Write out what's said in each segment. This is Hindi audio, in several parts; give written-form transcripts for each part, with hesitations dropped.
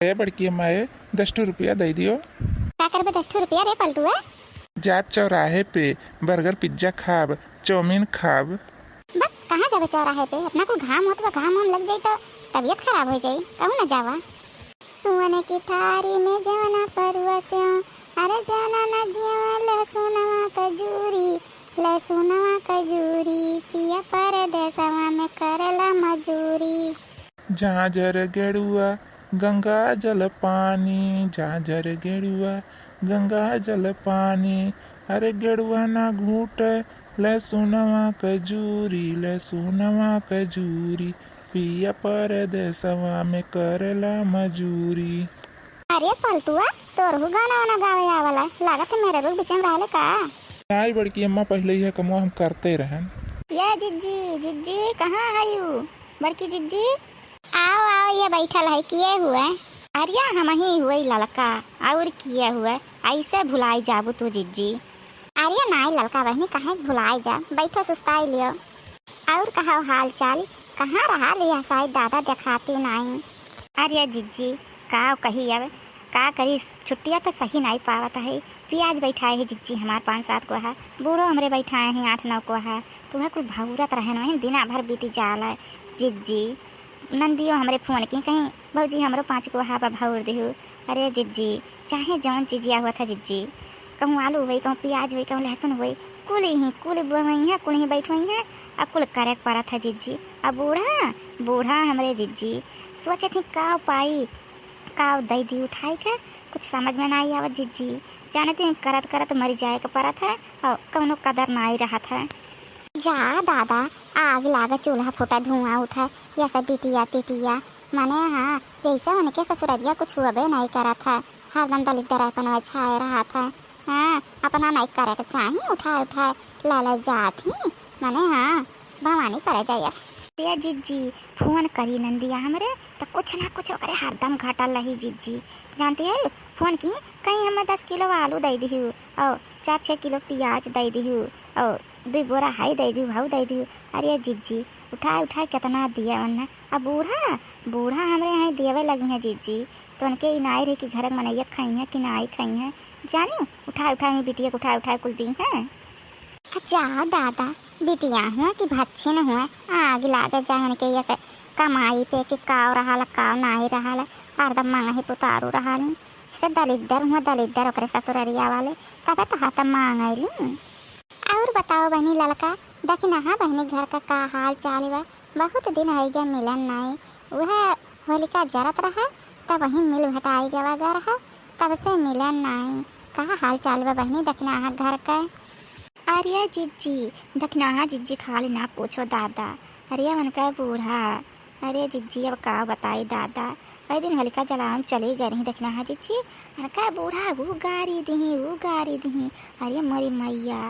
ए बड़की अम्माए 10 रुपया दे दियो। क्या करबे 10 रुपया रे पलटुआ? जाप चौराहे पे बर्गर पिज्जा खाब, चाउमीन खाब। बस कहाँ जाबे चौराहे पे? अपना कुल घाम होत बा, घाम लग जाई तो तबीयत खराब हो जाई, कहूँ ना जावा। सुअन की थारी में जवना परुआ से अरे जाना ना जिया लहसुनवा कजूरी, लहसुनवा कजूरी पिया परदेसवा में करला मजूरी। झांझर गेड़ुआ गंगा जल पानी, झांझर गेड़ुआ गंगा जल पानी। अरे गेड़ुआ ना घूट लहसुनवा कजूरी, लहसुनवा कजूरी पिया परदेसवा में करला मजूरी। अरे पलटुआ तोरहु गाना वाना गावे आवला, लागत है मेरे लोग बीच में रहले का? आई बड़की अम्मा पहले ही कमो हम करते रहन। ये जिज्जी जिज्जी कहाँ है यू? बड़की जिज्जी आओ आओ, ये बैठल है, किए हुए? अरिया हम ही हुए लड़का और किए हुए, ऐसे भुलाई जाबू तू जिज्जी? अरिया नाई लड़का बहनी कहे भुलाई जा, बैठो सुस्ताई लियो। और कहा हाल चाल, कहाँ रहा लिया शायद दादा दिखाती नहीं। अरे जिज्जी का कही अब का करी, छुट्टियाँ तो सही नहीं पावत है। प्याज बैठाए है जिज्जी हमारे 5-7 को है, बूढ़ो हमरे बैठाए हैं 8-9 को है, तो वह कुल भौरत रहन वहीं दिना भर बीती जाल है जिज्जी। नंदियो हमरे फोन की कहीं भौजी हमरो 5 को है भौर देहू। अरे जिज्जी चाहे जौन चीजिया हुआ था जिज्जी, कहूँ आलू हुई, कहूँ प्याज हुई, कहूँ लहसुन हुई, कुल वही है, कुल ही बैठ वही है, अब कुल करे पड़ा था जिज्जी। अब बूढ़ा बूढ़ा हमरे जिज्जी सोचे थी का पाई का दई दी उठाई के, कुछ समझ में नहीं आवत जिज्जी। जाने थे करत करत मर जाए का पड़ा था और कौनो कदर नहीं रहा था। जा दादा आग लागा चूल्हा फूटा धुआं उठा, या सब बिटिया टिटिया माने हाँ जैसे उनके ससुररिया कुछ हुआ नहीं करा था, हरदम दलित दरापन छाए रहा था। हाँ अपना नहीं करे के चाहिए, उठाए उठाए लाला जात ही माने हाँ भवानी पर जाइए। ते जिज्जी फोन करी नंदिया हमरे तो कुछ ना कुछ करे हरदम घटल रही जिज्जी। जानती है फोन की कहीं हमें 10 किलो आलू दे दी और 4-6 किलो प्याज दे दी और 2 बोरा high they the how they दी। अरे जिज्जी उठाए उठाए कितना दिया उन्हें। अब बूढ़ा बूढ़ा हमारे यहाँ देवे लगी है जिज्जी, तो उनके इनाई रही कि घर मनैया खाई है कि नाई खाई है, जानी उठाए उठाए बिटिया को उठाए उठाए कुल दी है। अच्छा दादा बिटिया हुआ कि भच्छे न हुआ, आग लागे जाए उनके ये कमाई पे कि काव रहा काव नाई रहा हरदम मांगा ही पुतारू रहा से दलिद्दर हुआ दलिद्दर ओकरे ससुररिया वाले तबे तो हाथ मांगली। और बताओ बहनी लड़का देखी ना बहनी घर का हाल चाल बा, बहुत दिन हो गया मिलन नहीं, वह होलिका जरत रहा तब वहीं मिल भटाई गवा गया रहा, तब से मिलन नहीं। कहा हाल चाल बा बहनी दखना घर का? अरे जिज्जी दखना जिज्जी खाली ना पूछो दादा, अरे मन का बूढ़ा। अरे जिज्जी अब का बताई दादा, कई दिन होलिका जलाम चली गई रही दखना जिज्जी, मन का बूढ़ा वो गारी दी। अरे मरी मैया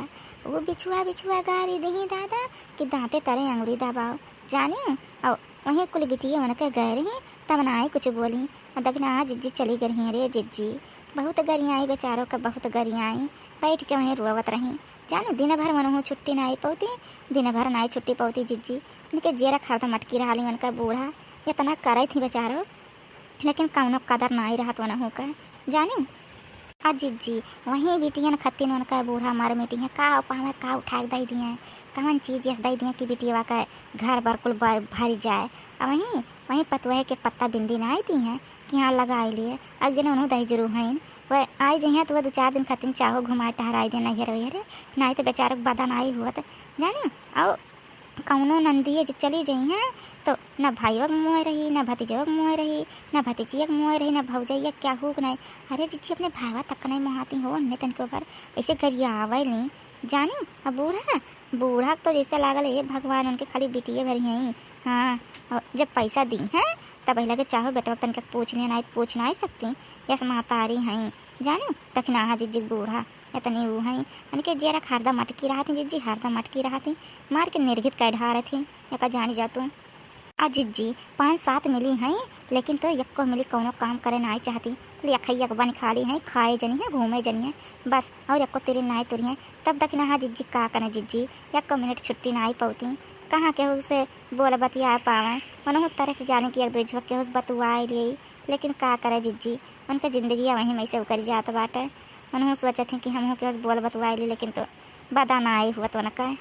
वो बिछुआ गारी दी दादा कि दांते तरे अंगुरी दबाओ जाने। और वहीं कुल बिटिया मन के गए रही तब ना आई कुछ बोली, दखना जिज्जी चली गई रही। अरे जिज्जी बहुत गरियाई बेचारों का, बहुत गरियाई बैठ के वहीं रोवत रही जाने। दिन भर मनहूँ छुट्टी नहीं पौती, दिन भर नहीं छुट्टी पौती जिज्जी। उनके जेरा खार मटकी रहा उनका बूढ़ा इतना करे थी बेचारो, लेकिन कौनो कदर नहीं रहा तो मनहूँ का जानी। आ जिज्जी वहीं बिटियन खत्तीन उनका बूढ़ा मार मिटी है का पावे का उठा दे दिए, कौन चीज़ दे दिए कि बिटिया का घर बरकुल भरी जाए। अब वहीं पतुआ के पत्ता बिंदी नहीं दी हैं कि यहाँ लगाई लिए, अब जन उन्होंने दही जरूर हैं वह आई जइए तो वह 2-4 दिन खातिर चाहो घुमाए टहराई देना हेर वेरे, नहीं तो बेचारे को बदन आई हुआ तो जानी। और कौनो नंदिए जो चली जाई हैं तो न भाईवा मुँह रही, न भतीजवा मुँह रही, न भतीजिया मुँह रही, न भौजैया क्या हो नहीं। अरे जिज्जी अपने भाईवा तक नहीं मुहाती हो ने तन के ऊपर ऐसे गरियावे नहीं जानी। अब बूढ़ा तो जैसे लागल ये भगवान उनके खाली बिटिया भरी हैं। हाँ और जब पैसा दी हैं तब लगे चाहो बेटा तन के पूछ नहीं सकती, यस मातारी हैं जानी। दखना जिज्जी बूढ़ा इतनी वो हैं उनके जेरा हरदा मटकी रहा थी जिज्जी, हरदा मटकी रहा थी मार के निर्घित कर ढा रही थी या जानी जा तू। आ जिज्जी 5-7 मिली हैं लेकिन तो यक्को मिली कौनो काम करे नहीं चाहती, यखैया बन खाली हैं खाए जनी है घूमे जनी है बस, और यक्को तेरी नाई तुरी हैं। तब दखना हाँ जिज्जी का करें जिज्जी, यक्को मिनट छुट्टी नहीं पौती, कहाँ के उसे बोल बतिया पावे मनहूँ तरह से जाने की 1-2 झोंक के उस बतुआए लिए लेकिन का करे जिज्जी, उनका जिंदगी वहीं में से उकर जात बाटे। उन्होंने सोचत हैं कि हम के बोल बतवाइली, लेकिन तो बदा ना आई हुआ तो न कहे।